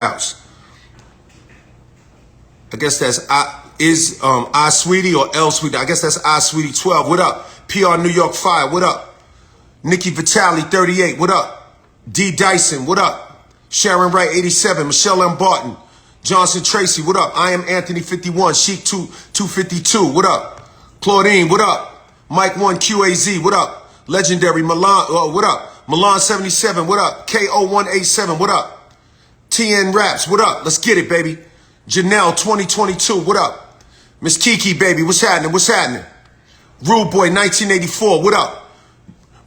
house. I guess that's I Sweetie or L Sweetie. I guess that's I Sweetie 12. What up? PR New York 5. What up? Nikki Vitale 38. What up? D Dyson. What up? Sharon Wright 87. Michelle M. Barton. Johnson Traci. What up? I am Anthony 51. Sheik 252. What up? Clawdeen. What up? Mike 1 QAZ. What up? Legendary Milan. What up? Milan 77. What up? KO 187. What up? TN Raps. What up? Let's get it, baby. Janelle 2022. What up? Miss Kiki, baby. What's happening? What's happening? Rudeboy 1984. What up?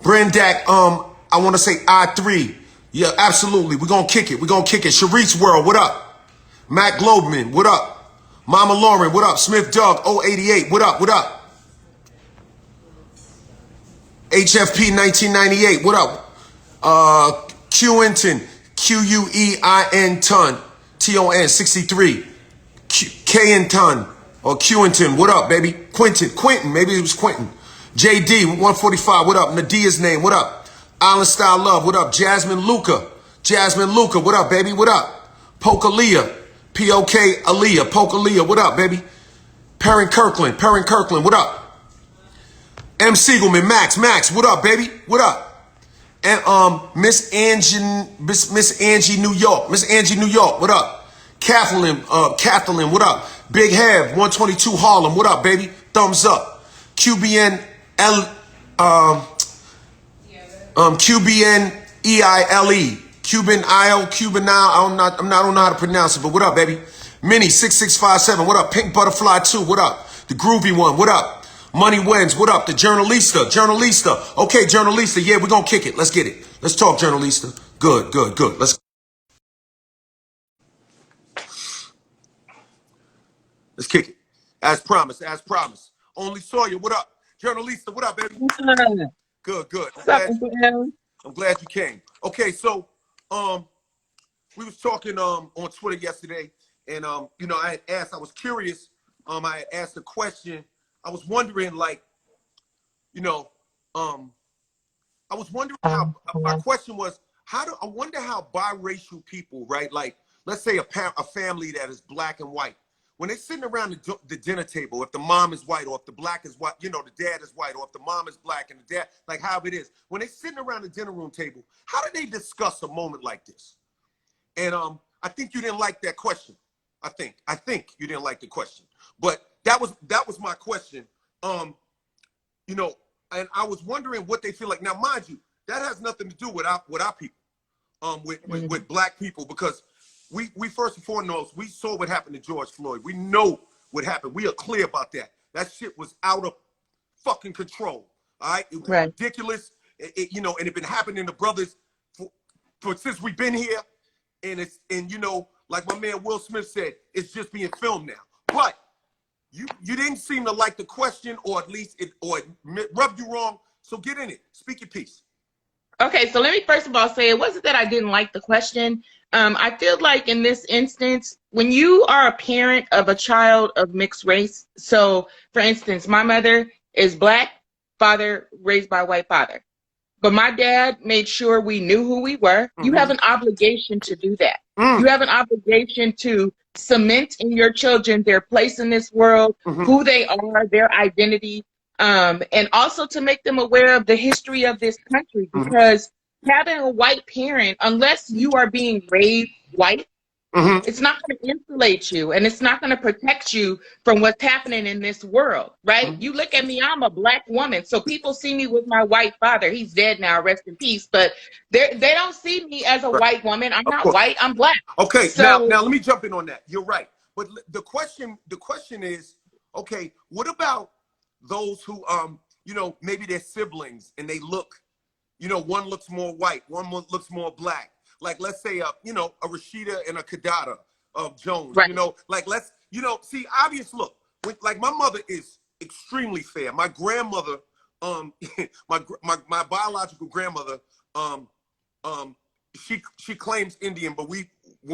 Brenda, I want to say I3. Yeah, absolutely. We're going to kick it. We're going to kick it. Charisse World. What up? Matt Globman. What up? Mama Lauren. What up? Smith Doug 088. What up? What up? HFP 1998. What up? Curenton. Quein ton. TON 63. Inton or Curenton. What up, baby? Quentin Quentin. Maybe it was Quentin. JD 145. What up? Nadea's name. What up? Island Style Love. What up? Jasmine Luca. Jasmine Luca. What up, baby? What up? Polka Lea. POK Aaliyah. Polka Lea. What up, baby? Kirkland. Kirkland. What up? M. Siegelman. Max. What up, baby? What up? And Miss Angie New York. Miss Angie New York. What up? Kathleen. What up? Big Have 122 Harlem. What up, baby? Thumbs up. QBN QBNEILE. Cuban IO. Cuban now. I don't know how to pronounce it, but what up, baby? Minnie 6657. What up? Pink Butterfly 2. What up? The Groovy One. What up? Money Wins. What up? The Journalista. Okay, Journalista. Yeah, we're gonna kick it. Let's get it. Let's talk, Journalista. Good. Let's kick it. As promised. Only Sawyer. What up? Journalista. What up, baby? Good. I'm glad you came. Okay, so we was talking on Twitter yesterday, and you know, I was curious. I had asked a question. I was wondering, like, you know, I was wondering how my question was, I wonder how biracial people, right? Like, let's say a family that is black and white, when they're sitting around the dinner table, if the mom is white or if the black is white, you know, the dad is white, or if the mom is black and the dad, like how it is, when they're sitting around the dinner room table, how do they discuss a moment like this? And I think you didn't like that question. I think you didn't like the question, but that was my question. You know, and I was wondering what they feel like. Now, mind you, that has nothing to do with our people, with black people, because we first and foremost, we saw what happened to George Floyd. We know what happened. We are clear about that. That shit was out of fucking control. All right, it was ridiculous. You know, and it been happening to brothers for since we've been here, and you know, like my man Will Smith said, it's just being filmed now. But you didn't seem to like the question, or at least it rubbed you wrong. So get in it. Speak your piece. Okay, so let me first of all say it wasn't that I didn't like the question. I feel like in this instance, when you are a parent of a child of mixed race, so for instance, my mother is black, father raised by a white father, but my dad made sure we knew who we were. Mm-hmm. You have an obligation to do that. You have an obligation to cement in your children their place in this world, who they are, their identity, and also to make them aware of the history of this country, because having a white parent, unless you are being raised white, it's not going to insulate you, and it's not going to protect you from what's happening in this world, right? You look at me, I'm a black woman, so people see me with my white father. He's dead now, rest in peace, but they don't see me as a white woman. I'm not white, I'm black. Okay, so now let me jump in on that. You're right. But the question is, okay, what about those who, you know, maybe they're siblings and they look, you know, one looks more white, one looks more black. Like, let's say, you know, a Rashida and a Kidada of Jones, you know, like, let's, you know, see, obvious, look, like my mother is extremely fair. My grandmother, my biological grandmother, she claims Indian, but when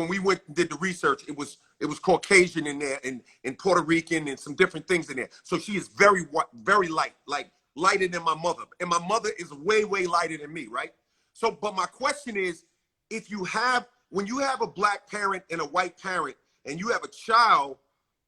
we went and did the research, it was Caucasian in there, and Puerto Rican and some different things in there. So she is very light, like lighter than my mother. And my mother is way lighter than me, right? So, but my question is, if you have when you have a black parent and a white parent, and you have a child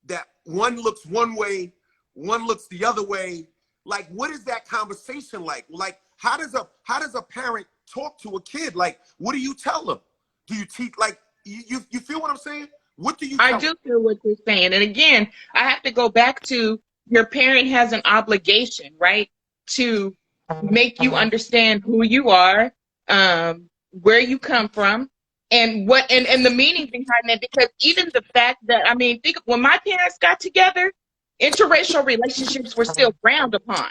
that one looks one way, one looks the other way, like, what is that conversation like? Like, how does a parent talk to a kid? Like, what do you tell them? Do you teach, like, you feel what I'm saying? What do you tell I do feel what you're saying. And again, I have to go back to your parent has an obligation, right, to make you understand who you are, where you come from, and what and the meaning behind that. Because even the fact that, I mean, think when my parents got together, interracial relationships were still frowned upon.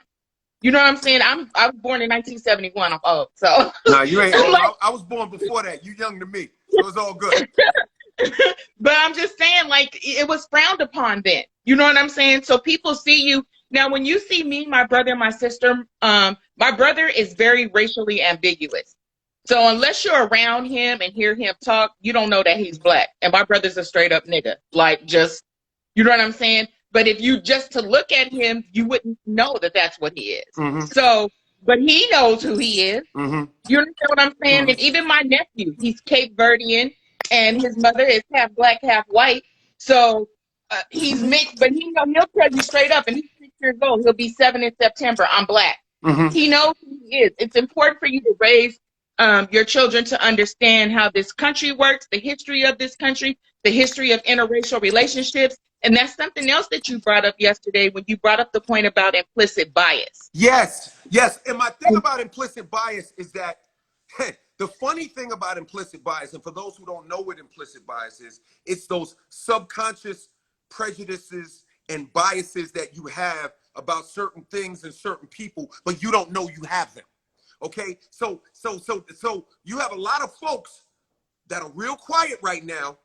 You know what I'm saying? I was born in 1971. I'm old, so. Nah, you ain't old. Like, I was born before that. You young to me, so it's all good. But I'm just saying, like, it was frowned upon then. You know what I'm saying? So people see you now. When you see me, my brother, and my sister, my brother is very racially ambiguous. So unless you're around him and hear him talk, you don't know that he's black. And my brother's a straight up nigga. Like, just, you know what I'm saying? But if you just to look at him, you wouldn't know that that's what he is. Mm-hmm. So, but he knows who he is. Mm-hmm. You understand what I'm saying? Mm-hmm. And even my nephew, he's Cape Verdean, and his mother is half black, half white. So he's mixed, but he'll tell you straight up, and he's 6 years old. He'll be 7 in September. I'm black. Mm-hmm. He knows who he is. It's important for you to raise your children to understand how this country works, the history of this country, the history of interracial relationships. And that's something else that you brought up yesterday when you brought up the point about implicit bias. Yes, yes. And my thing about implicit bias is that the funny thing about implicit bias, and for those who don't know what implicit bias is, it's those subconscious prejudices and biases that you have about certain things and certain people, but you don't know you have them. Okay, so you have a lot of folks that are real quiet right now.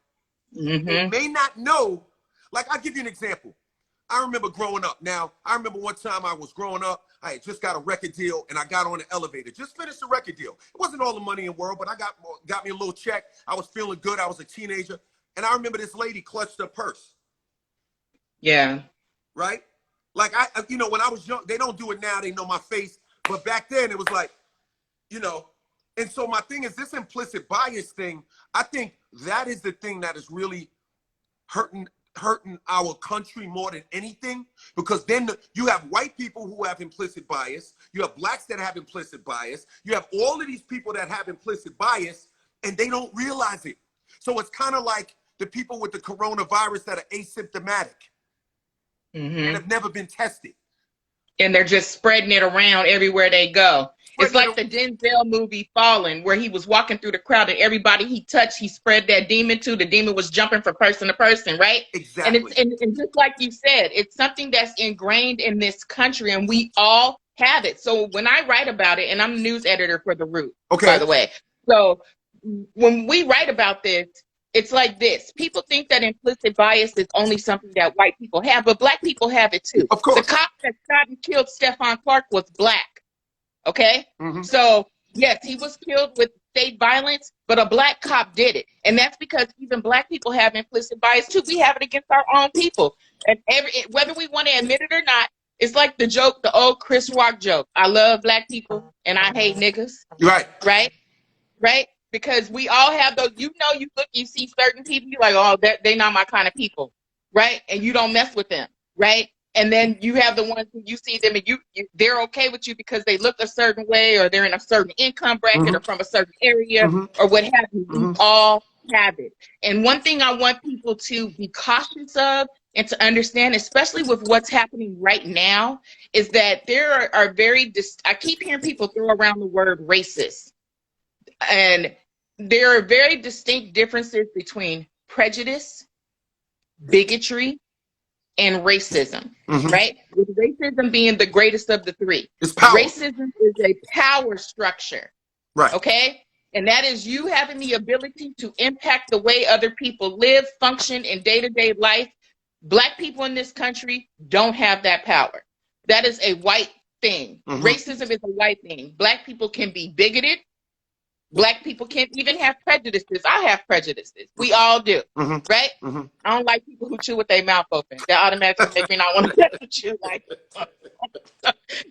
Mm-hmm. They may not know. Like, I'll give you an example. I remember growing up. Now, I remember one time I was growing up. I had just got a record deal, and I got on the elevator. Just finished a record deal. It wasn't all the money in the world, but I got me a little check. I was feeling good. I was a teenager. And I remember this lady clutched her purse. Yeah. Right? Like, when I was young, they don't do it now. They know my face. But back then, it was like, and so my thing is this implicit bias thing. I think that is the thing that is really hurting our country more than anything, because then you have white people who have implicit bias, you have blacks that have implicit bias, you have all of these people that have implicit bias, and they don't realize it. So it's kind of like the people with the coronavirus that are asymptomatic and have never been tested. And they're just spreading it around everywhere they go. It's like the Denzel movie Fallen, where he was walking through the crowd and everybody he touched, he spread that demon to. The demon was jumping from person to person, right? Exactly. And just like you said, it's something that's ingrained in this country, and we all have it. So when I write about it, and I'm the news editor for The Root, by the way. So when we write about this, it's like this. People think that implicit bias is only something that white people have, but black people have it too. Of course. The cop that shot and killed Stephon Clark was black. Okay? Mm-hmm. So, yes, he was killed with state violence, but a black cop did it. And that's because even black people have implicit bias too. We have it against our own people. And whether we want to admit it or not, it's like the joke, the old Chris Rock joke. I love black people and I hate niggas. Right. Right? Right? Because we all have those, you look, you see certain people, you're like, oh, they not my kind of people. Right? And you don't mess with them. Right? And then you have the ones who you see them and they're okay with you because they look a certain way, or they're in a certain income bracket, or from a certain area, or what have you. We all have it. And one thing I want people to be cautious of and to understand, especially with what's happening right now, is that there are I keep hearing people throw around the word racist. And there are very distinct differences between prejudice, bigotry, and racism, right? With racism being the greatest of the three. It's power. Racism is a power structure, right? Okay? And that is you having the ability to impact the way other people live, function in day-to-day life. Black people in this country don't have that power. That is a white thing. Racism is a white thing. Black people can be bigoted. Black people can't even have prejudices. I have prejudices. We all do, right? I don't like people who chew with their mouth open. That automatically makes me not want to chew like.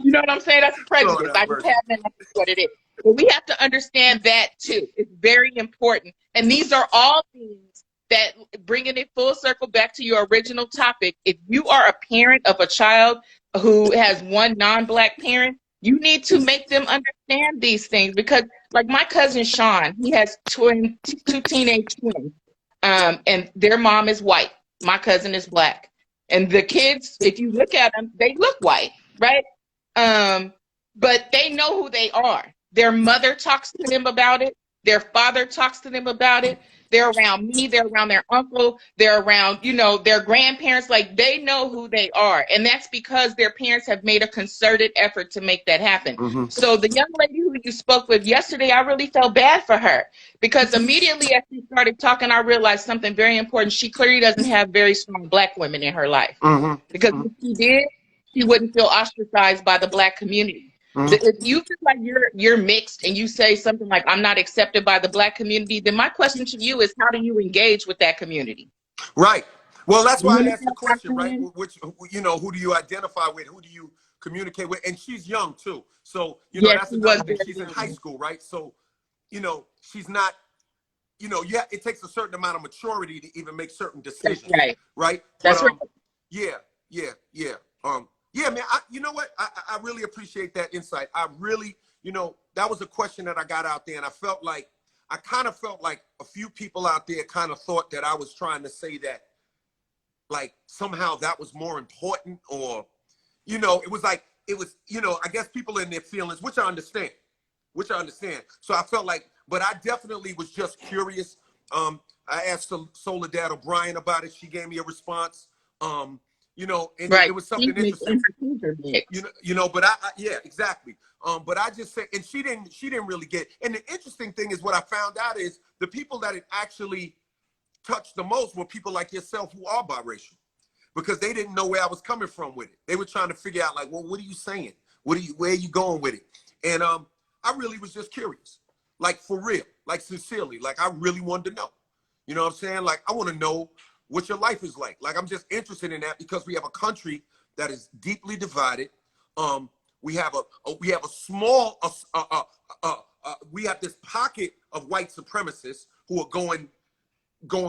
You know what I'm saying? That's a prejudice. I just have that. That's what it is. But we have to understand that too. It's very important. And these are all things that, bringing it full circle back to your original topic, if you are a parent of a child who has one non-Black parent, you need to make them understand these things. Because like my cousin Sean, he has two teenage twins, and their mom is white. My cousin is Black. And the kids, if you look at them, they look white, right? But they know who they are. Their mother talks to them about it. Their father talks to them about it. They're around me. They're around their uncle. They're around, their grandparents. Like, they know who they are. And that's because their parents have made a concerted effort to make that happen. Mm-hmm. So the young lady who you spoke with yesterday, I really felt bad for her, because immediately as she started talking, I realized something very important. She clearly doesn't have very strong Black women in her life. Mm-hmm. Because if she did, she wouldn't feel ostracized by the Black community. Mm-hmm. If you feel like you're mixed and you say something like, I'm not accepted by the Black community, then my question to you is, how do you engage with that community? Right. Well, that's why I asked the question, right? Which, who do you identify with? Who do you communicate with? And she's young too. So, that's another thing. She's in high school, right? So, she's not, it takes a certain amount of maturity to even make certain decisions. That's right. Right? That's right. Yeah. Yeah, man, you know what? I really appreciate that insight. I really, that was a question that I got out there, and I kind of felt like a few people out there kind of thought that I was trying to say that, like, somehow that was more important, or, it was like, I guess people in their feelings, which I understand. So I felt like, but I definitely was just curious. I asked Soledad O'Brien about it. She gave me a response. And right. It was something interesting. But yeah, exactly. But I just said, and she didn't really get. And the interesting thing is, what I found out is the people that it actually touched the most were people like yourself who are biracial, because they didn't know where I was coming from with it. They were trying to figure out, like, well, what are you saying? Where are you going with it? And I really was just curious, like, for real, like, sincerely, like, I really wanted to know. You know what I'm saying? Like, I want to know what your life is like. Like, I'm just interested in that, because we have a country that is deeply divided. We have a small, we have this pocket of white supremacists who are going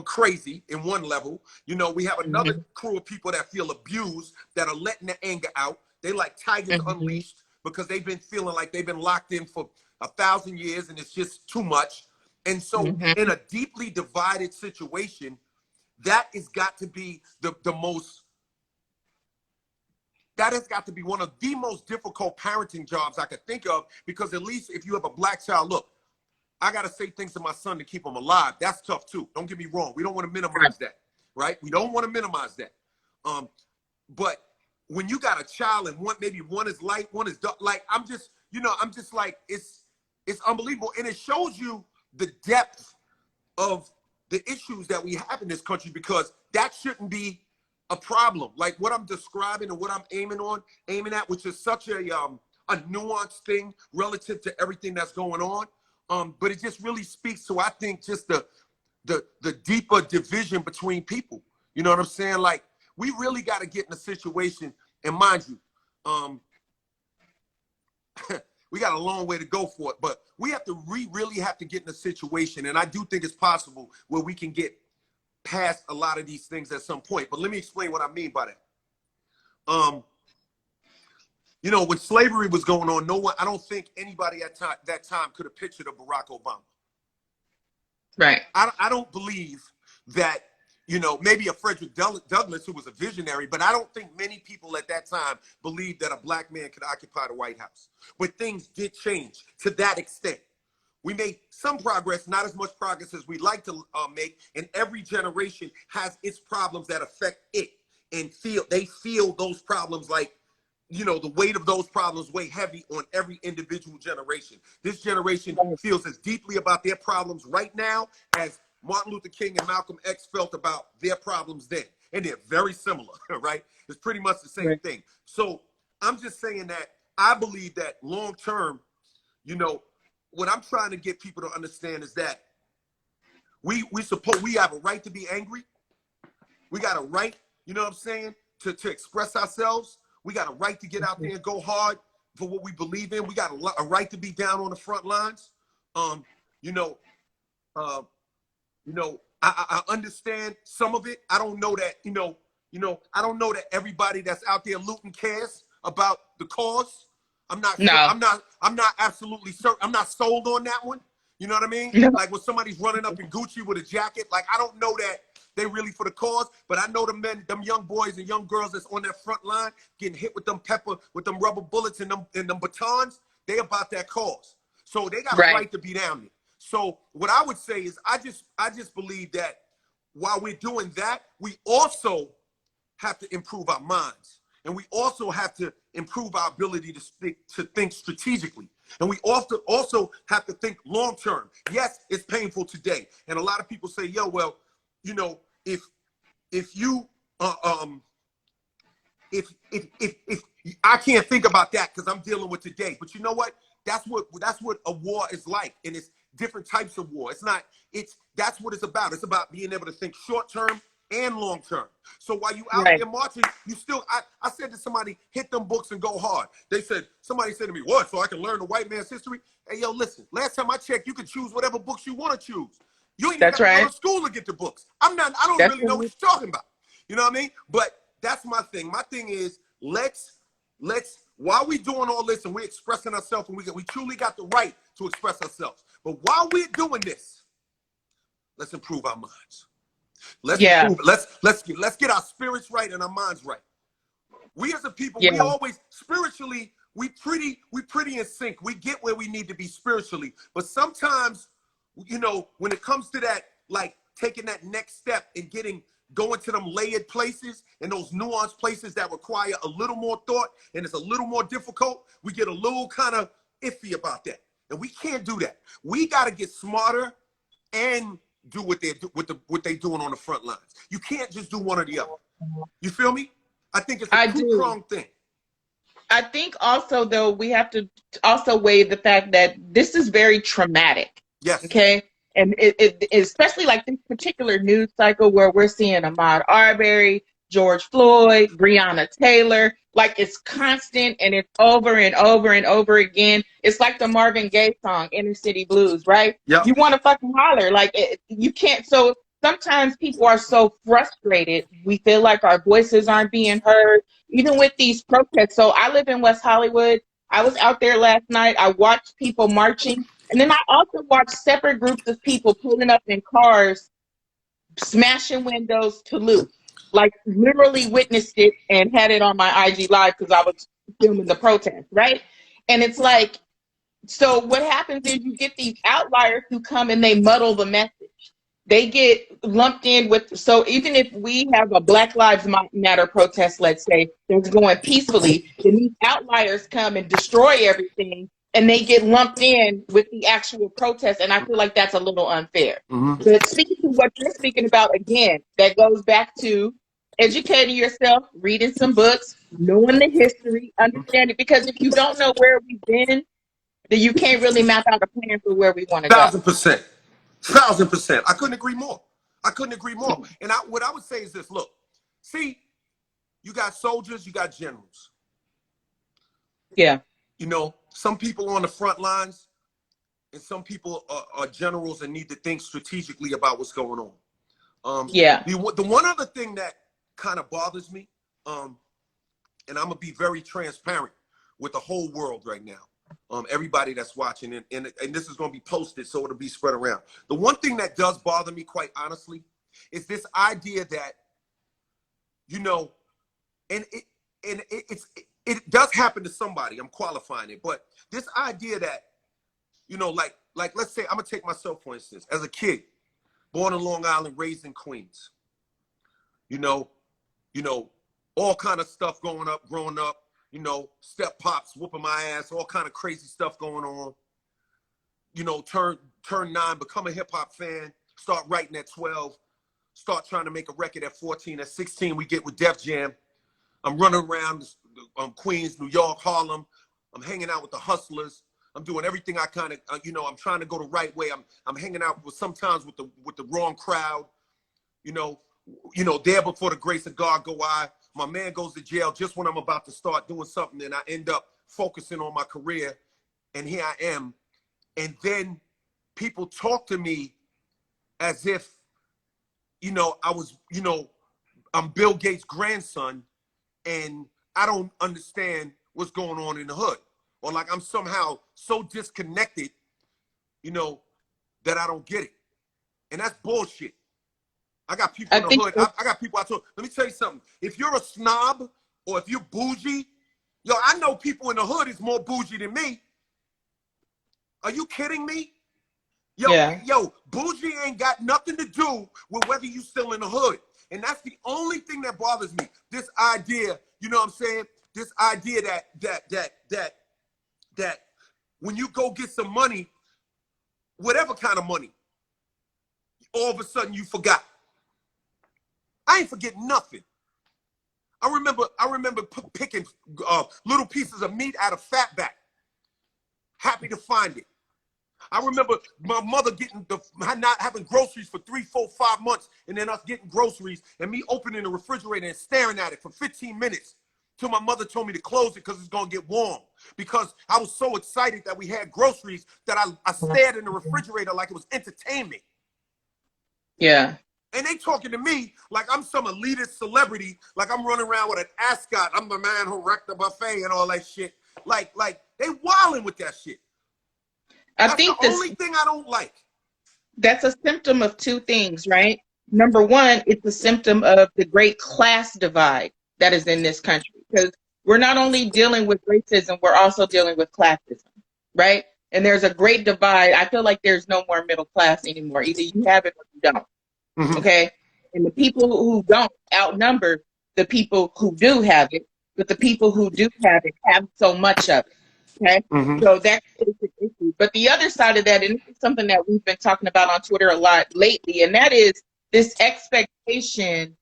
crazy in one level. We have another crew of people that feel abused, that are letting the anger out. They like tigers unleashed, because they've been feeling like they've been locked in for 1,000 years and it's just too much. And so in a deeply divided situation, that has got to be that has got to be one of the most difficult parenting jobs I could think of, because at least if you have a Black child, look, I got to say things to my son to keep him alive. That's tough too. Don't get me wrong. We don't want to minimize that, right? We don't want to minimize that. But when you got a child and maybe one is light, one is dark, like, I'm just like, it's unbelievable. And it shows you the depth of the issues that we have in this country, because that shouldn't be a problem. Like, what I'm describing and what I'm aiming at, which is such a nuanced thing relative to everything that's going on. But it just really speaks to, I think, just the deeper division between people. You know what I'm saying? Like, we really got to get in a situation, and mind you, we got a long way to go for it, but we have to really have to get in a situation, and I do think it's possible, where we can get past a lot of these things at some point. But let me explain what I mean by that. When slavery was going on, I don't think anybody at that time could have pictured a Barack Obama. Right. I don't believe that, maybe a Frederick Douglass, who was a visionary, but I don't think many people at that time believed that a Black man could occupy the White House. But things did change to that extent. We made some progress, not as much progress as we'd like to make, and every generation has its problems that affect it, and they feel those problems like, the weight of those problems weigh heavy on every individual generation. This generation feels as deeply about their problems right now as Martin Luther King and Malcolm X felt about their problems then. And they're very similar, right? It's pretty much the same thing. So I'm just saying that I believe that long term, what I'm trying to get people to understand is that we have a right to be angry. We got a right, to express ourselves. We got a right to get out there and go hard. for what we believe in. We got a right to be down on the front lines. You know, I understand some of it. I don't know that, I don't know that everybody that's out there looting cares about the cause. I'm not No. I'm not absolutely certain. I'm not sold on that one. You know what I mean? No. Like when somebody's running up in Gucci with a jacket, like I don't know that they really for the cause, but I know them young boys and young girls that's on that front line getting hit with them rubber bullets and them batons, they about that cause. So they got a right to be down there. So what I would say is I just believe that while we're doing that, we also have to improve our minds. And we also have to improve our ability to think strategically. And we also have to think long term. Yes, it's painful today. And a lot of people say, yo, well, if I can't think about that because I'm dealing with today. But you know what? That's what a war is like. And it's different types of war. That's what it's about. It's about being able to think short term and long term. So while you out there marching, you still, I said to somebody, hit them books and go hard. Somebody said to me, what, so I can learn the white man's history? Hey, yo, listen, last time I checked, you could choose whatever books you want to choose. You ain't even got to go to school to get the books. I don't really know what you're talking about. You know what I mean? But that's my thing. My thing is, let's while we doing all this and we're expressing ourselves and we truly got the right to express ourselves. But while we're doing this, let's improve our minds. Let's get our spirits right and our minds right. We as a people, we always spiritually, we pretty in sync. We get where we need to be spiritually. But sometimes, when it comes to that, like taking that next step and going to them layered places and those nuanced places that require a little more thought and it's a little more difficult, we get a little kind of iffy about that. And we can't do that. We got to get smarter and do what they doing on the front lines. You can't just do one or the other. You feel me? I think it's a two-pronged thing. I think also, though, we have to also weigh the fact that this is very traumatic. Yes. Okay. And it especially like this particular news cycle where we're seeing Ahmaud Arbery, George Floyd, Breonna Taylor, like it's constant and it's over and over and over again. It's like the Marvin Gaye song, Inner City Blues, right? Yep. You want to fucking holler. Like you can't. So sometimes people are so frustrated. We feel like our voices aren't being heard, even with these protests. So I live in West Hollywood. I was out there last night. I watched people marching. And then I also watched separate groups of people pulling up in cars, smashing windows to loot. Like literally witnessed it and had it on my IG Live because I was filming the protest, right? And it's like, so what happens is you get these outliers who come and they muddle the message. They get lumped in with, so even if we have a Black Lives Matter protest, let's say, that's going peacefully, then these outliers come and destroy everything. And they get lumped in with the actual protest, and I feel like that's a little unfair. Mm-hmm. But speaking to what you're speaking about, again, that goes back to educating yourself, reading some books, knowing the history, understanding. Because if you don't know where we've been, then you can't really map out a plan for where we want to go. 1,000%. 1,000%. I couldn't agree more. And what I would say is this: look, see, you got soldiers, you got generals. Yeah. Some people on the front lines and some people are generals and need to think strategically about what's going on. The one other thing that kind of bothers me, and I'm going to be very transparent with the whole world right now, everybody that's watching, and this is going to be posted so it'll be spread around. The one thing that does bother me, quite honestly, is this idea that, and it does happen to somebody, I'm qualifying it, but this idea that, like let's say, I'm gonna take myself for instance, as a kid, born in Long Island, raised in Queens, all kind of stuff growing up, step pops whooping my ass, all kind of crazy stuff going on, turn 9, become a hip hop fan, start writing at 12, start trying to make a record at 14, at 16 we get with Def Jam. I'm running around Queens, New York, Harlem. I'm hanging out with the hustlers. I'm doing everything I kind of, I'm trying to go the right way. I'm hanging out sometimes with the wrong crowd. There before the grace of God go I. My man goes to jail just when I'm about to start doing something, and I end up focusing on my career, and here I am. And then people talk to me as if, you know, I was, you know, I'm Bill Gates' grandson, and I don't understand what's going on in the hood. Or like I'm somehow so disconnected, you know, that I don't get it. And that's bullshit. I got people in the hood. I got people I told. Let me tell you something. If you're a snob or if you're bougie, yo, I know people in the hood is more bougie than me. Are you kidding me? Yo, yo, bougie ain't got nothing to do with whether you still in the hood. And that's the only thing that bothers me. This idea, you know what I'm saying? This idea that when you go get some money, whatever kind of money, all of a sudden you forgot. I ain't forget nothing. I remember picking little pieces of meat out of Fatback. Happy to find it. I remember my mother not having groceries for 3, 4, 5 months, and then us getting groceries and me opening the refrigerator and staring at it for 15 minutes till my mother told me to close it because it's gonna get warm. Because I was so excited that we had groceries that I stared in the refrigerator like it was entertainment. Yeah. And they talking to me like I'm some elitist celebrity, like I'm running around with an ascot. I'm the man who wrecked the buffet and all that shit. Like they wilding with that shit. That's the only thing I don't like. That's a symptom of two things, right? Number one, it's a symptom of the great class divide that is in this country. Because we're not only dealing with racism, we're also dealing with classism, right? And there's a great divide. I feel like there's no more middle class anymore. Either you have it or you don't. Mm-hmm. Okay? And the people who don't outnumber the people who do have it, but the people who do have it have so much of it. Okay, so that's the issue. But the other side of that, and it's something that we've been talking about on Twitter a lot lately, and that is this expectation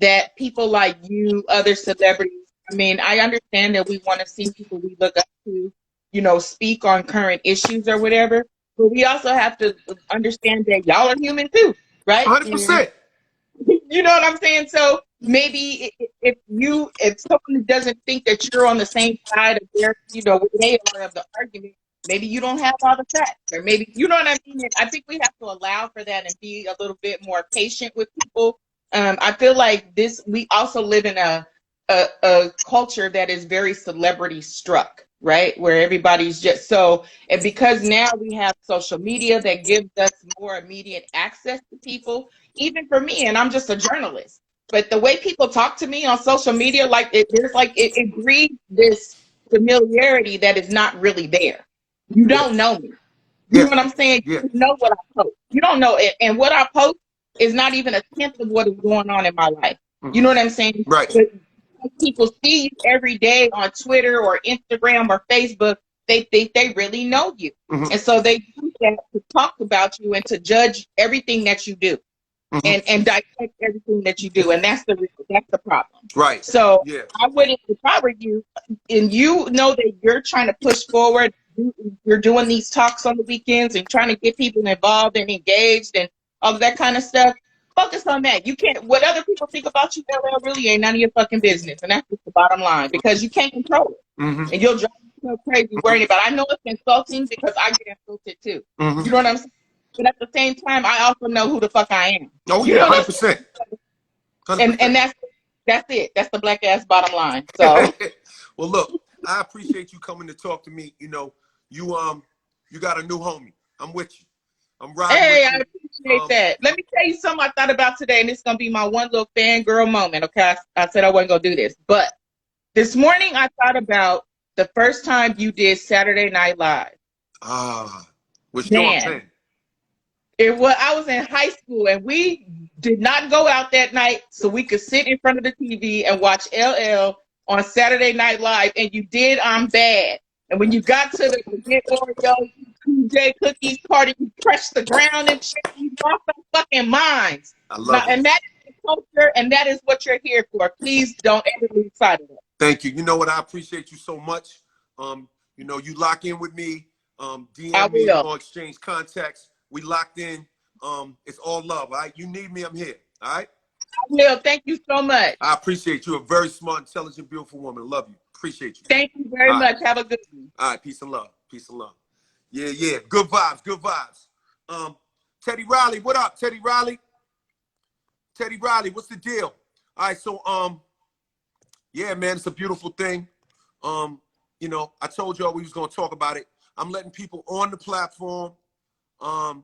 that people like you, other celebrities, I mean, I understand that we want to see people we look up to, you know, speak on current issues or whatever, but we also have to understand that y'all are human too, right? 100%. You know what I'm saying? So maybe if someone doesn't think that you're on the same side of their, you know, they are of the argument, maybe you don't have all the facts, or maybe, you know what I mean? I think we have to allow for that and be a little bit more patient with people. I feel like we also live in a culture that is very celebrity struck, right? Where everybody's just so, and because now we have social media that gives us more immediate access to people, even for me, and I'm just a journalist, but the way people talk to me on social media, like it breeds this familiarity that is not really there. You don't know me. You know what I'm saying? You know what I post. You don't know it. And what I post is not even a tenth of what is going on in my life. You know what I'm saying? Right. But people see you every day on Twitter or Instagram or Facebook, they think they really know you. And so they use that to talk about you and to judge everything that you do. And dissect everything that you do, and that's the problem. Right. So I wouldn't, if I were you, and you know that you're trying to push forward, you're doing these talks on the weekends and trying to get people involved and engaged and all of that kind of stuff. Focus on that. You can't. What other people think about you, LL, really ain't none of your fucking business, and that's just the bottom line, because you can't control it, and you'll drive yourself crazy worrying about it. I know it's insulting because I get insulted too. You know what I'm saying? But at the same time, I also know who the fuck I am. Oh, you yeah, know 100%. And that's it. That's the black ass bottom line. So, well, look, I appreciate you coming to talk to me. You know, you got a new homie. I'm with you. I'm riding with you. I appreciate that. Let me tell you something I thought about today, and it's gonna be my one little fangirl moment. Okay, I said I wasn't gonna do this, but this morning I thought about the first time you did Saturday Night Live. With Sean Penn. I was in high school, and we did not go out that night so we could sit in front of the TV and watch LL on Saturday Night Live, and you did I'm Bad. And when you got to the Get Oreo, PJ Cookies party, you crushed the ground and shit. You lost our fucking minds. I love it. And that is the culture, and that is what you're here for. Please don't ever lose sight of it. Thank you. You know what? I appreciate you so much. You know, you lock in with me. DM me or exchange contacts. We locked in. It's all love. All right. You need me, I'm here. All right. I will. Thank you so much. I appreciate you. A very smart, intelligent, beautiful woman. I love you. Appreciate you. Thank you very much. Have a good one. All right, peace and love. Peace and love. Yeah, yeah. Good vibes, good vibes. Teddy Riley, what up, Teddy Riley? Teddy Riley, what's the deal? All right, so yeah, man, it's a beautiful thing. You know, I told y'all we was gonna talk about it. I'm letting people on the platform. I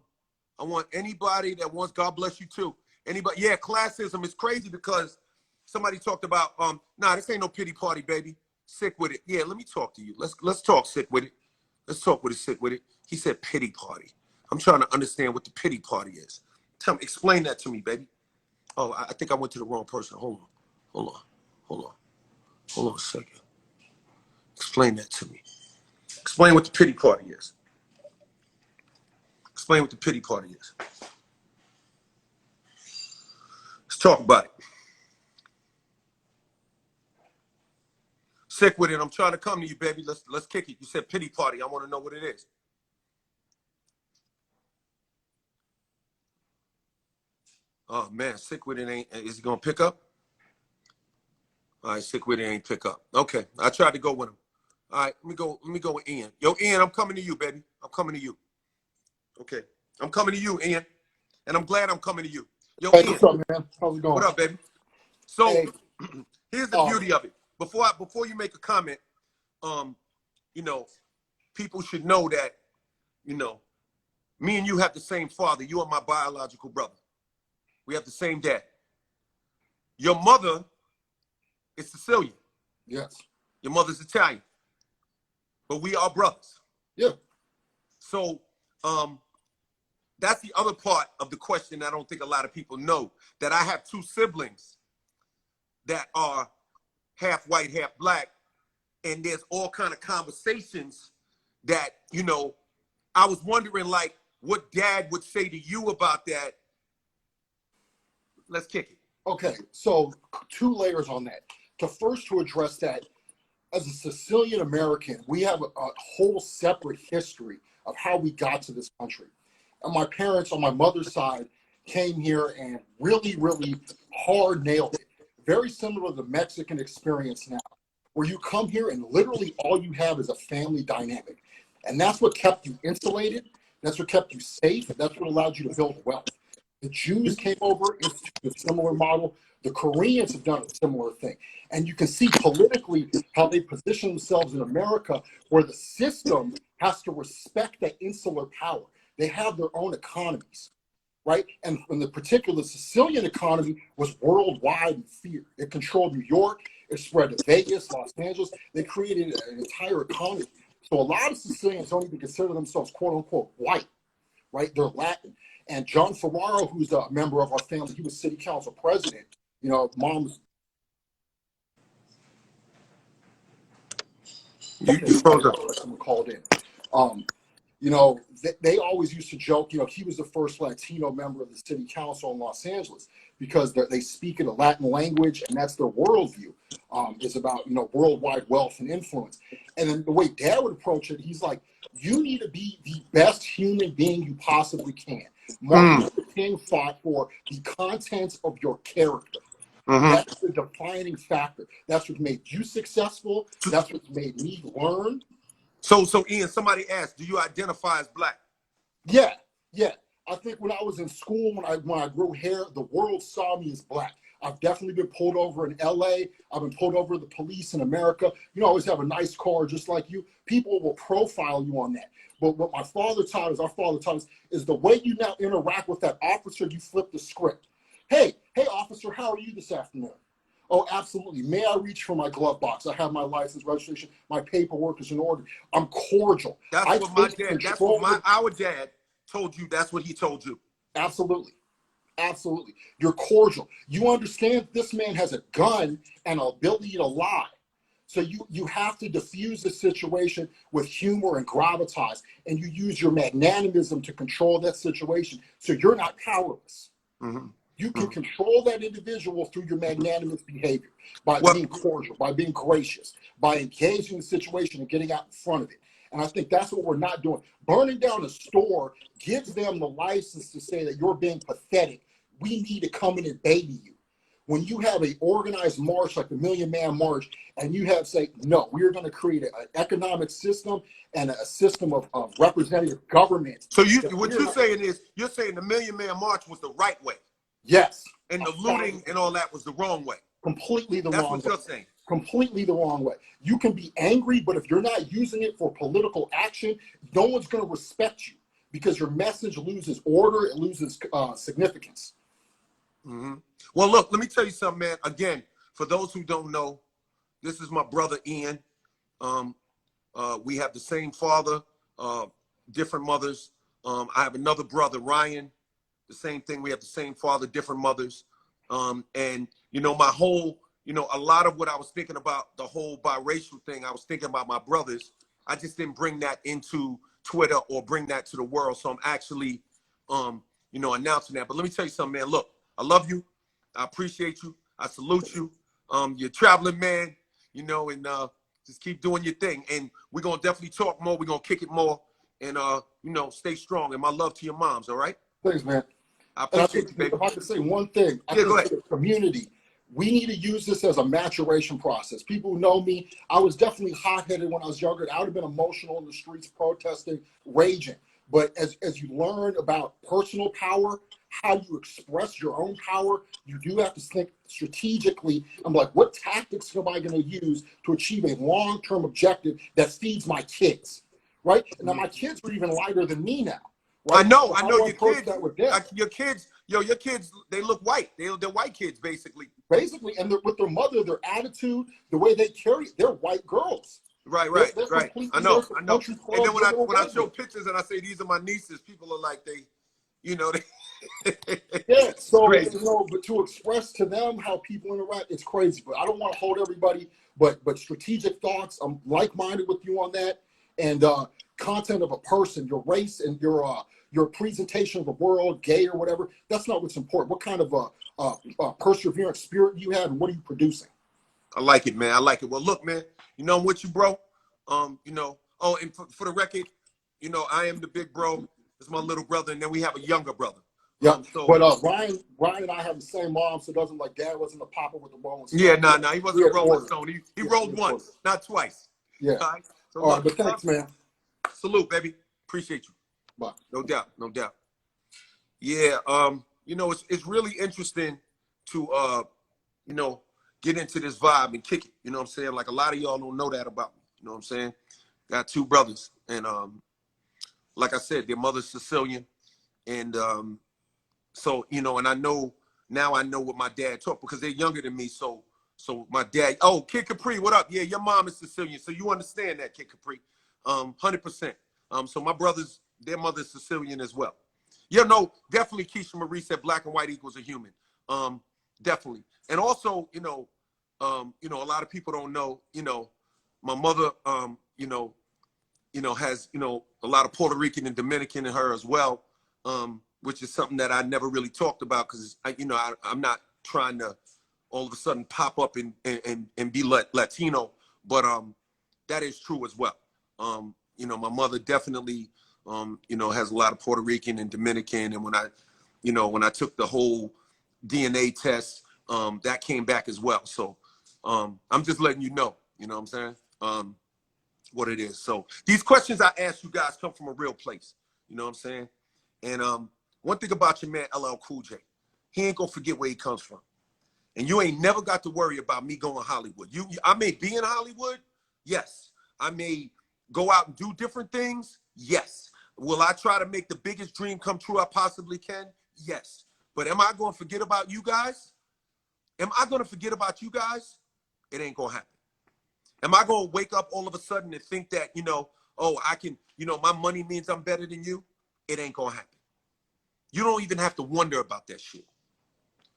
want anybody that wants, God bless you too. Anybody, yeah, classism is crazy because somebody talked about, nah, this ain't no pity party, baby. Sick with it. Yeah, let me talk to you. Let's talk sick with it. Let's talk with it, sick with it. He said pity party. I'm trying to understand what the pity party is. Tell me, explain that to me, baby. Oh, I think I went to the wrong person. Hold on a second. Explain that to me. Explain what the pity party is. Explain what the pity party is. Let's talk about it. Sick with it. I'm trying to come to you, baby. Let's kick it. You said pity party. I want to know what it is. Oh man, sick with it ain't. Is he gonna pick up? All right, sick with it ain't pick up. Okay, I tried to go with him. All right, let me go with Ian. Yo, Ian, I'm coming to you, baby. I'm coming to you. Okay, I'm coming to you, Ian, and I'm glad I'm coming to you. Yo, Hey, Ian, what's up, man? How's it going? What up, baby? So Hey. Here's the beauty of it. Before you make a comment, you know, people should know that, you know, me and you have the same father. You are my biological brother. We have the same dad. Your mother is Sicilian. Yes. Your mother's Italian. But we are brothers. Yeah. So that's the other part of the question I don't think a lot of people know, that I have two siblings that are half white, half black, and there's all kind of conversations that, you know, I was wondering like what dad would say to you about that. Let's kick it. Okay, so 2 layers on that. To address that, as a Sicilian American, we have a whole separate history of how we got to this country. And my parents on my mother's side came here and really, really hard nailed it. Very similar to the Mexican experience now, where you come here and literally all you have is a family dynamic. And that's what kept you insulated. That's what kept you safe. That's what allowed you to build wealth. The Jews came over, instituted a similar model. The Koreans have done a similar thing. And you can see politically how they position themselves in America, where the system has to respect that insular power. They have their own economies, right? And the particular Sicilian economy was worldwide in fear. It controlled New York. It spread to Vegas, Los Angeles. They created an entire economy. So a lot of Sicilians don't even consider themselves, quote unquote, white, right? They're Latin. And John Ferraro, who's a member of our family, he was city council president. You know, mom's. You froze up. Someone called in. You know, they always used to joke, you know, he was the first Latino member of the city council in Los Angeles because they speak in a Latin language, and that's their worldview. Is about, you know, worldwide wealth and influence. And then the way Dad would approach it, he's like, you need to be the best human being you possibly can. Martin Luther King fought for the contents of your character. That's the defining factor. That's what made you successful. That's what made me learn. So Ian, somebody asked, do you identify as black? Yeah. I think when I was in school, when I grew hair, the world saw me as black. I've definitely been pulled over in LA. I've been pulled over the police in America. You know, I always have a nice car just like you. People will profile you on that. But what our father taught us, is the way you now interact with that officer, you flip the script. Hey, officer, how are you this afternoon? Oh, absolutely. May I reach for my glove box? I have my license, registration, my paperwork is in order. I'm cordial. That's what our dad told you. That's what he told you. Absolutely. You're cordial. You understand this man has a gun and an ability to lie. So you have to diffuse the situation with humor and gravitas, and you use your magnanimous to control that situation so you're not powerless. You can control that individual through your magnanimous behavior, by being cordial, by being gracious, by engaging the situation and getting out in front of it. And I think that's what we're not doing. Burning down a store gives them the license to say that you're being pathetic. We need to come in and baby you. when you have an organized march like the Million Man March, and you have say, no, we are going to create an economic system and a system of representative government. So what you're saying is, you're saying the Million Man March was the right way. Yes. And the looting and all that was the wrong way. Completely the wrong way. That's what you're saying. Completely the wrong way. You can be angry, but if you're not using it for political action, no one's going to respect you because your message loses order, it loses significance. Mm-hmm. Well, look, let me tell you something, man. Again, for those who don't know, this is my brother Ian. We have the same father, different mothers. I have another brother, Ryan. The same thing. We have the same father, different mothers. And, you know, my whole, you know, a lot of what I was thinking about, the whole biracial thing, I was thinking about my brothers. I just didn't bring that into Twitter or bring that to the world. So I'm actually, you know, announcing that. But let me tell you something, man. Look, I love you. I appreciate you. I salute you. You're a traveling man, you know, and just keep doing your thing. And we're going to definitely talk more. We're going to kick it more and, you know, stay strong. And my love to your moms, all right? Thanks, man. I appreciate you, baby. If I could say one thing, I think for the community, we need to use this as a maturation process. People who know me, I was definitely hot-headed when I was younger. I would have been emotional in the streets, protesting, raging. But as you learn about personal power, how you express your own power, you do have to think strategically. I'm like, what tactics am I going to use to achieve a long-term objective that feeds my kids, right? And now my kids are even lighter than me now. Right? I know your kids, your kids, they look white. They're white kids, basically. Basically, and with their mother, their attitude, the way they carry, they're white girls. Right. I know. And then when I show pictures and I say these are my nieces, people are like you know, yeah. So you know, but to express to them how people interact, it's crazy. But I don't want to hold everybody. But strategic thoughts. I'm like-minded with you on that. And content of a person, your race, and your presentation of the world, gay or whatever. That's not what's important. What kind of perseverance spirit you have, and what are you producing? I like it, man. I like it. Well, look, man. You know I'm with you, bro. You know. Oh, and for the record, you know I am the big bro. It's my little brother, and then we have a younger brother. Yeah. But Ryan and I have the same mom, so it doesn't like Dad wasn't a papa with the Rolling Stone. Yeah, nah. He wasn't a Rolling Stone. He rolled once, not twice. Yeah. All right. So all right, but thanks, man. Salute, baby. Appreciate you. Bye. No doubt. Yeah. You know, it's really interesting to you know, get into this vibe and kick it. You know what I'm saying? Like a lot of y'all don't know that about me. You know what I'm saying? Got two brothers, and like I said, their mother's Sicilian, and so you know, and I know what my dad taught because they're younger than me. So my dad. Oh, Kid Capri, what up? Yeah, your mom is Sicilian, so you understand that, Kid Capri. 100%. So my brothers, their mother's Sicilian as well. Yeah, no, definitely. Keisha Marie said black and white equals a human. Definitely. And also, you know, a lot of people don't know, you know, my mother, you know, has, you know, a lot of Puerto Rican and Dominican in her as well, which is something that I never really talked about because, you know, I'm not trying to all of a sudden pop up and be Latino, but that is true as well. You know, my mother definitely, you know, has a lot of Puerto Rican and Dominican. And when I took the whole DNA test, that came back as well. So I'm just letting you know what I'm saying? What it is. So these questions I ask you guys come from a real place. You know what I'm saying? And one thing about your man, LLCOOLJ, he ain't gonna forget where he comes from. And you ain't never got to worry about me going to Hollywood. I may be in Hollywood. Yes. I may go out and do different things. Yes. Will I try to make the biggest dream come true I possibly can? Yes. But am I going to forget about you guys? Am I going to forget about you guys? It ain't going to happen. Am I going to wake up all of a sudden and think that, you know, oh, I can, you know, my money means I'm better than you? It ain't going to happen. You don't even have to wonder about that shit.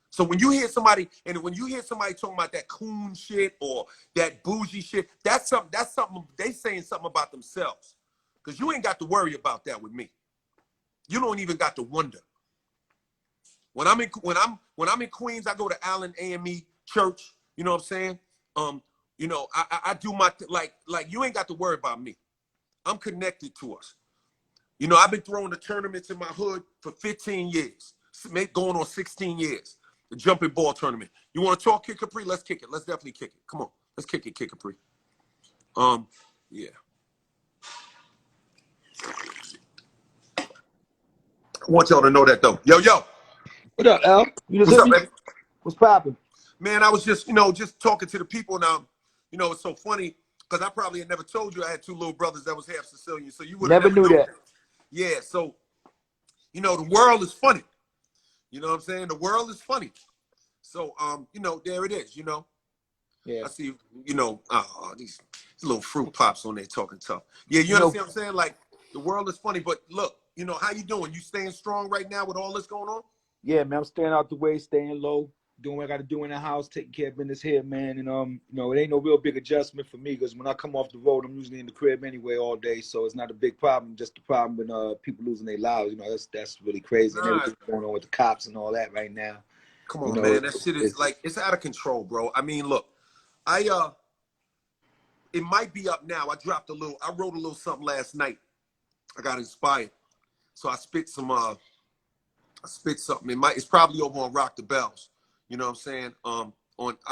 So when you hear somebody talking about that coon shit or that bougie shit, that's something they saying something about themselves. Because you ain't got to worry about that with me. You don't even got to wonder. When I'm in Queens, I go to Allen AME Church. You know what I'm saying? You know, I do my like you ain't got to worry about me. I'm connected to us. You know, I've been throwing the tournaments in my hood for 15 years, going on 16 years. The jumping ball tournament. You want to talk, Kid Capri? Let's kick it. Let's definitely kick it. Come on. Let's kick it, Kid Capri. Yeah. I want y'all to know that, though. Yo, yo. What up, Al? You just What's up, baby? What's poppin'? Man, I was just, you know, just talking to the people now. You know, it's so funny because I probably had never told you I had 2 little brothers that was half Sicilian. So you would never knew that. Yeah, so, you know, the world is funny. You know what I'm saying? The world is funny. So, you know, there it is, you know. Yeah. I see, you know, these little fruit pops on there talking tough. Yeah, you understand what I'm saying? Like, the world is funny, but look, you know, how you doing? You staying strong right now with all this going on? Yeah, man, I'm staying out the way, staying low, doing what I got to do in the house, taking care of business here, man. And, you know, it ain't no real big adjustment for me because when I come off the road, I'm usually in the crib anyway all day. So it's not a big problem, just the problem with people losing their lives. You know, that's really crazy. And everything's going on with the cops and all that right now. Come on, man. That shit is like, it's out of control, bro. I mean, look, it might be up now. I wrote a little something last night. I got inspired. So I spit something. It's probably over on Rock the Bells. You know what I'm saying? On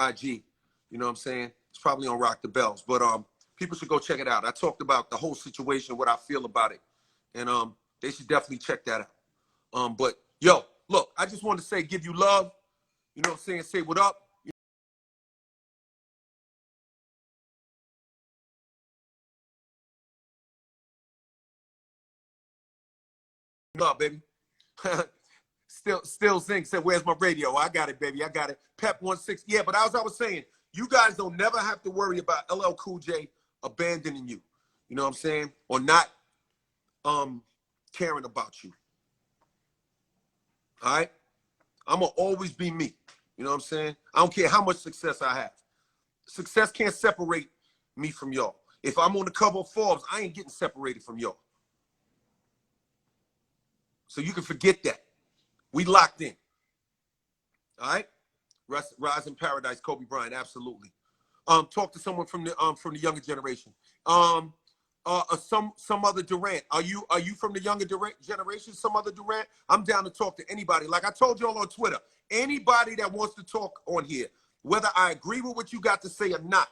IG. You know what I'm saying? It's probably on Rock the Bells. But people should go check it out. I talked about the whole situation, what I feel about it. And they should definitely check that out. But yo, look, I just wanted to say, give you love. You know what I'm saying? Say what up. Love, baby. Still Zing said, where's my radio? I got it, baby. I got it. Pep 16. Yeah, but as I was saying, you guys don't never have to worry about LLCOOLJ abandoning you. You know what I'm saying? Or not caring about you. All right? I'm going to always be me. You know what I'm saying? I don't care how much success I have. Success can't separate me from y'all. If I'm on the cover of Forbes, I ain't getting separated from y'all. So you can forget that. We locked in. All right? Rise in paradise, Kobe Bryant, absolutely. Talk to someone from the younger generation. Some other Durant. Are you from the younger generation? Some other Durant? I'm down to talk to anybody. Like I told y'all on Twitter, anybody that wants to talk on here, whether I agree with what you got to say or not,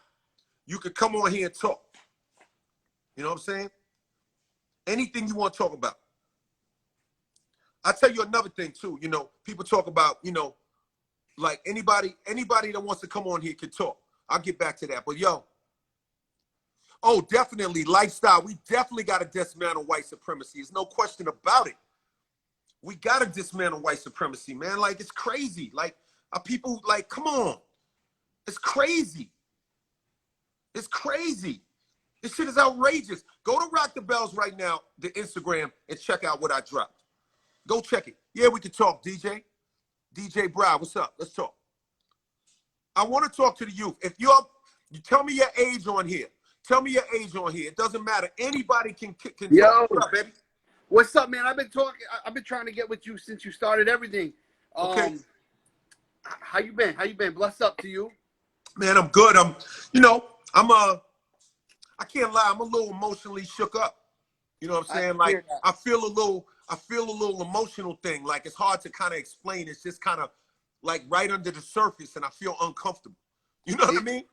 you could come on here and talk. You know what I'm saying? Anything you want to talk about. I'll tell you another thing too. You know, people talk about, you know, like anybody that wants to come on here can talk. I'll get back to that. But yo, oh, definitely lifestyle. We definitely got to dismantle white supremacy. There's no question about it. We got to dismantle white supremacy, man. Like, it's crazy. Like, are people like, come on. It's crazy. It's crazy. This shit is outrageous. Go to Rock the Bells right now, the Instagram, and check out what I dropped. Go check it. Yeah, we can talk, DJ. DJ Brow, what's up? Let's talk. I want to talk to the youth. If you tell me your age on here. Tell me your age on here. It doesn't matter. Anybody can Yo, talk. What's up, baby? What's up, man? I've been trying to get with you since you started everything. Okay. How you been? How you been? Bless up to you. Man, I'm good. I can't lie, I'm a little emotionally shook up. You know what I'm saying? Like, I feel a little emotional thing. Like, it's hard to kind of explain. It's just kind of like right under the surface, and I feel uncomfortable. You know what I mean?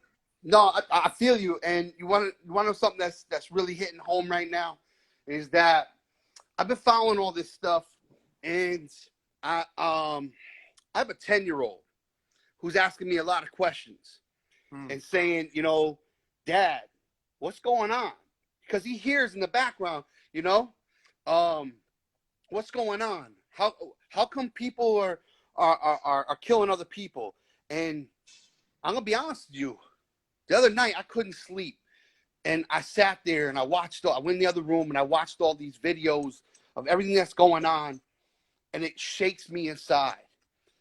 No, I feel you. And you want to know something that's really hitting home right now is that I've been following all this stuff, and I have a 10-year-old who's asking me a lot of questions and saying, you know, Dad, what's going on? Because he hears in the background, you know, what's going on? How come people are killing other people? And I'm gonna be honest with you. The other night I couldn't sleep, and I sat there and I went in the other room and I watched all these videos of everything that's going on, and it shakes me inside.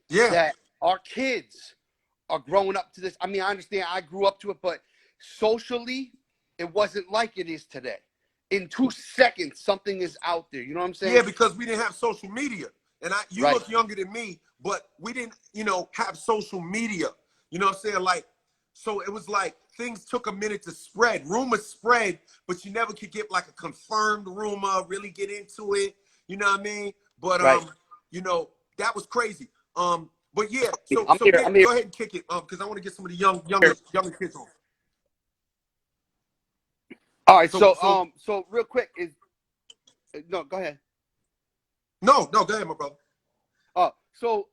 Yeah. That our kids are growing up to this. I mean, I understand I grew up to it, but socially, it wasn't like it is today. In 2 seconds, something is out there. You know what I'm saying? Yeah, because we didn't have social media. And you Right. look younger than me, but we didn't, you know, have social media. You know what I'm saying? Like, so it was like things took a minute to spread. Rumors spread, but you never could get like a confirmed rumor, really get into it. You know what I mean? But, Right. you know, that was crazy. But yeah, I'm here. Kiki, I'm here. go ahead and kick it, because I want to get some of the younger kids on. All right, so real quick no, go ahead. No, go ahead, my brother. So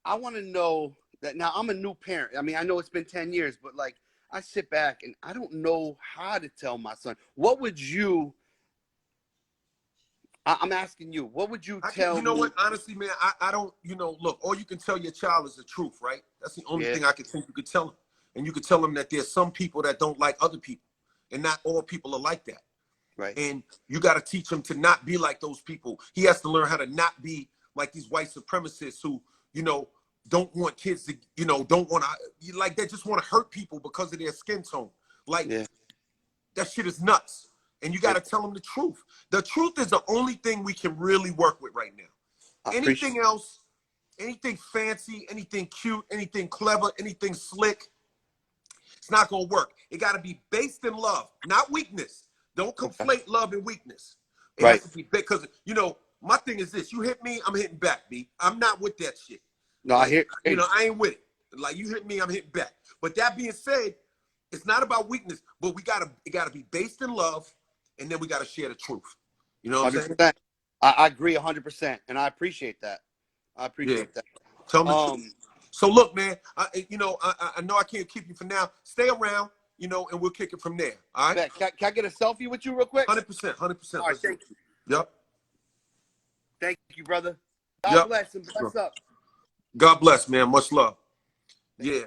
I want to know that now. I'm a new parent. I mean, I know it's been 10 years, but like I sit back and I don't know how to tell my son. What would you? I'm asking you. What would you tell me? You know what? Honestly, man, I don't. Look, all you can tell your child is the truth, right? That's the only thing I can think you could tell them, and you could tell them that there's some people that don't like other people, and not all people are like that. Right. And you got to teach him to not be like those people. He has to learn how to not be like these white supremacists who, don't want kids to, don't want to, like, they just want to hurt people because of their skin tone. Like, that shit is nuts. And you got to tell them the truth. The truth is the only thing we can really work with right now. Anything else, anything fancy, anything cute, anything clever, anything slick, it's not going to work. It got to be based in love, not weakness. Don't conflate love and weakness. It has to be because, my thing is this. You hit me, I'm hitting back, B. I'm not with that shit. No, like, I hear. I ain't with it. Like, you hit me, I'm hitting back. But that being said, it's not about weakness, but it gotta be based in love, and then we gotta share the truth. You know what I'm saying? I agree 100%, and I appreciate that. I Tell me the truth. So look, man, I know I can't keep you for now. Stay around, and we'll kick it from there. All right? Can I get a selfie with you real quick? 100%. All right, thank you. Yep. Thank you, brother. God bless and bless up. God bless, man. Much love. Yeah.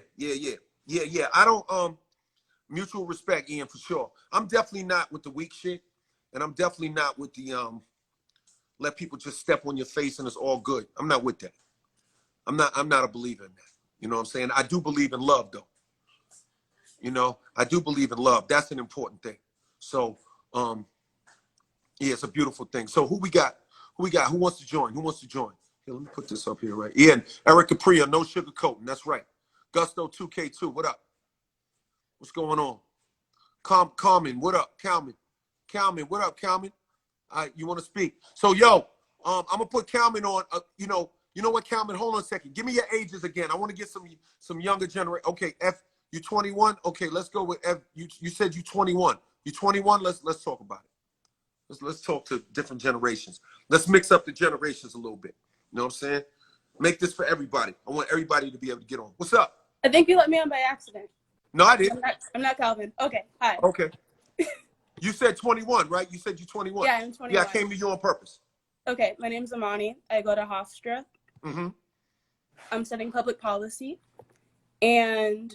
I don't mutual respect, Ian, for sure. I'm definitely not with the weak shit, and I'm definitely not with the let people just step on your face and it's all good. I'm not with that. I'm not a believer in that. You know what I'm saying? I do believe in love, though. I do believe in love. That's an important thing. So, it's a beautiful thing. So who we got? Who wants to join? Here, let me put this up here, right? Ian, Eric Capria, no sugarcoating. That's right. Gusto 2K2, what up? What's going on? Carmen, what up? Calvin, what up, Calvin? All right, you want to speak? So, yo, I'm gonna put Calvin on. You know what, Calvin? Hold on a second. Give me your ages again. I want to get some younger generation. Okay, F, you 21. Okay, let's go with F. You said you 21. You 21. Let's talk about it. Let's talk to different generations. Let's mix up the generations a little bit. You know what I'm saying? Make this for everybody. I want everybody to be able to get on. What's up? I think you let me on by accident. No, I didn't. I'm not Calvin. Okay, hi. Okay. You said 21, right? You said you're 21. Yeah, I'm 21. Yeah, I came to you on purpose. Okay, my name's Amani. I go to Hofstra. Mm-hmm. I'm studying public policy. And,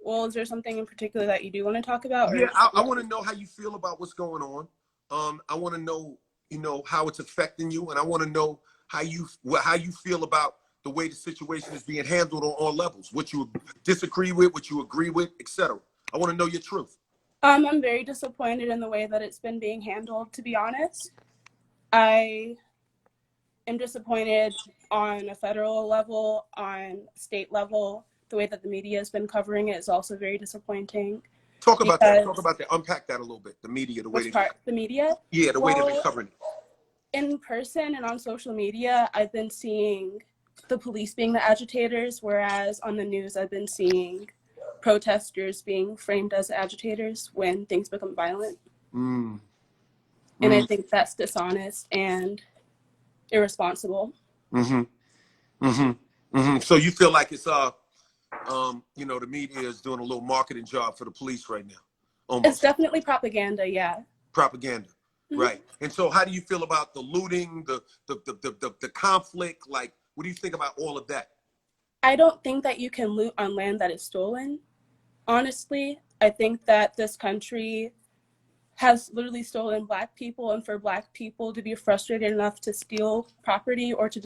well, is there something in particular that you do want to talk about? Or? Yeah, I want to know how you feel about what's going on. I want to know, how it's affecting you, and I want to know how you feel about the way the situation is being handled on all levels. What you disagree with, what you agree with, etc. I want to know your truth. I'm very disappointed in the way that it's been being handled, to be honest. I am disappointed on a federal level, on state level. The way that the media has been covering it is also very disappointing. Talk about that. Unpack that a little bit. The media, the way which part? The media? Yeah, the way they've been covering it. In person and on social media, I've been seeing the police being the agitators, whereas on the news, I've been seeing protesters being framed as agitators when things become violent. And I think that's dishonest and irresponsible. So you feel like it's the media is doing a little marketing job for the police right now? Almost. It's definitely propaganda, yeah. Propaganda, right? And so, how do you feel about the looting, the conflict? Like, what do you think about all of that? I don't think that you can loot on land that is stolen. Honestly, I think that this country has literally stolen Black people, and for Black people to be frustrated enough to steal property or to